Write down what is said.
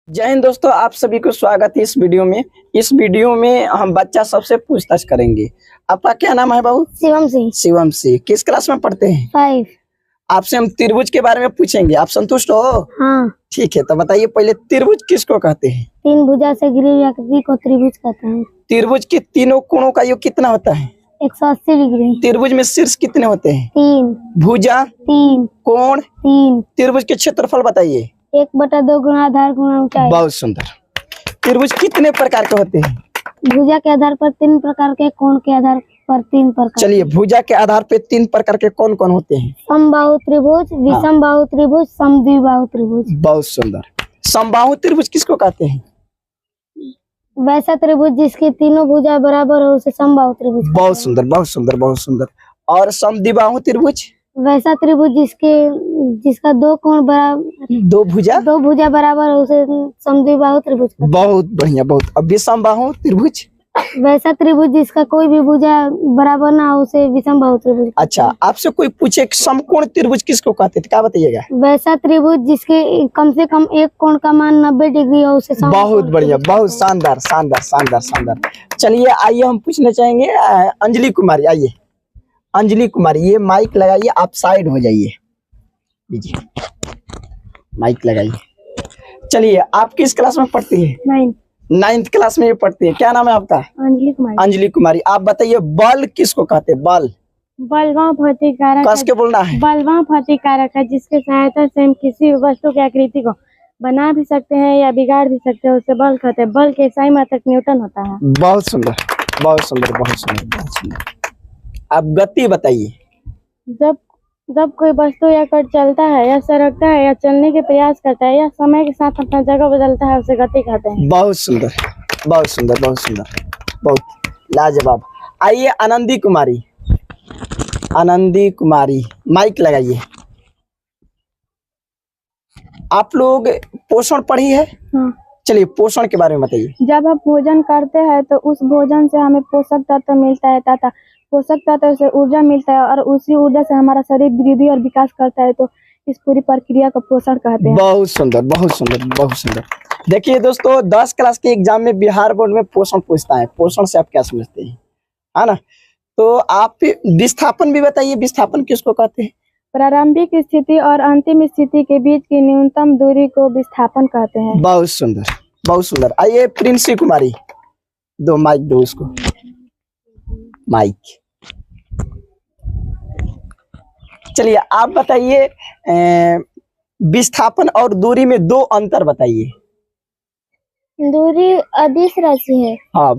जय हिंद दोस्तों, आप सभी को स्वागत है इस वीडियो में। इस वीडियो में हम बच्चा सबसे पूछताछ करेंगे। आपका क्या नाम है बाबू? शिवम सिंह। शिवम सिंह। किस क्लास में पढ़ते हैं? 5। आपसे हम त्रिभुज के बारे में पूछेंगे, आप संतुष्ट हो? हाँ। ठीक है, तो बताइए पहले त्रिभुज किसको कहते हैं? 3 भुजा से घिरी हुई आकृति को त्रिभुज कहते हैं। त्रिभुज के तीनों कोणों का योग कितना होता है? 180 डिग्री। त्रिभुज में शीर्ष कितने होते हैं? 3। भुजा, 3। कोण, 3। त्रिभुज के क्षेत्रफल बताइए। 1/2 गुणा आधार गुणा ऊंचाई। बहुत सुंदर। त्रिभुज कितने प्रकार के होते हैं? भुजा के आधार पर 3 प्रकार के, कोण के आधार पर 3 प्रकार। चलिए, भुजा के आधार पे 3 प्रकार के कौन कौन होते हैं? समबाहु त्रिभुज, विषम बाहु त्रिभुज, समद्विबाहु त्रिभुज। बहुत सुंदर। समबाहु त्रिभुज किसको कहते हैं? वैसा त्रिभुज जिसकी तीनों भुजा बराबर हो उसे समबाहु त्रिभुज। बहुत सुंदर, बहुत सुंदर, बहुत सुंदर। और समद्विबाहु त्रिभुज? वैसा त्रिभुज जिसका 2 कोण बराबर, 2 भुजा बराबर हो उसे समद्विबाहु त्रिभुज कहते हैं। बहुत बढ़िया, बहुत। अब विषमबाहु त्रिभुज? वैसा त्रिभुज जिसका कोई भी भुजा बराबर ना हो उसे विषमबाहु त्रिभुज। अच्छा, आपसे कोई पूछे समकोण त्रिभुज किसको कहते थे, क्या बताइएगा? वैसा त्रिभुज जिसके कम से कम एक कोण का मान 90 डिग्री हो उसे समकोण। बहुत बढ़िया, बहुत शानदार, शानदार, शानदार, शानदार। चलिए, आइए हम पूछना चाहेंगे अंजलि कुमारी। आइए अंजलि कुमारी, ये माइक लगाइए, आप साइड हो जाइए। लीजिए माइक लगाइए। चलिए, आप किस क्लास में पढ़ती है? 9th क्लास में पढ़ती है। क्या नाम है आपका? अंजलि कुमारी। अंजलि कुमारी, आप बताइए बल किसको कहते हैं? बल बलवान भौतिक कारक। कस के बोलना है। बलवान भौतिक कारक है जिसके सहायता से हम किसी वस्तु की आकृति को बना भी सकते हैं या बिगाड़ भी सकते हैं, उसे बल कहते हैं। बल के सही मात्रक न्यूटन होता है। बहुत सुंदर, बहुत सुंदर, बहुत सुंदर, बहुत सुंदर। आप गति बताइए। जब कोई वस्तु या कण चलता है या सरकता है या चलने के प्रयास करता है या समय के साथ अपना जगह बदलता है उसे गति कहते हैं। बहुत सुंदर, बहुत सुंदर, बहुत सुंदर, बहुत लाजवाब। आइए आनंदी कुमारी। आनंदी कुमारी, माइक लगाइए। आप लोग पोषण पढ़ी है? हाँ। चलिए, पोषण के बारे में बताइए। जब हम भोजन करते हैं तो उस भोजन से हमें पोषक तत्व मिलता है तथा पोषक तत्व से ऊर्जा मिलता है और उसी ऊर्जा से हमारा शरीर वृद्धि और विकास करता है, तो इस पूरी प्रक्रिया को पोषण कहते हैं। बहुत सुंदर, बहुत सुंदर, बहुत सुंदर। देखिए दोस्तों, 10 क्लास के एग्जाम में बिहार बोर्ड में पोषण पूछता है। पोषण से आप क्या समझते हैं, है ना? तो आप विस्थापन भी बताइए। विस्थापन किसको कहते हैं? प्रारंभिक स्थिति और अंतिम स्थिति के बीच की न्यूनतम दूरी को विस्थापन कहते हैं। बहुत सुंदर, बहुत सुंदर। आइए प्रिंसी कुमारी, दो माइक दो उसको, माइक। चलिए, आप बताइए विस्थापन और दूरी में 2 अंतर बताइए। दूरी अदिश राशि है। हाँ।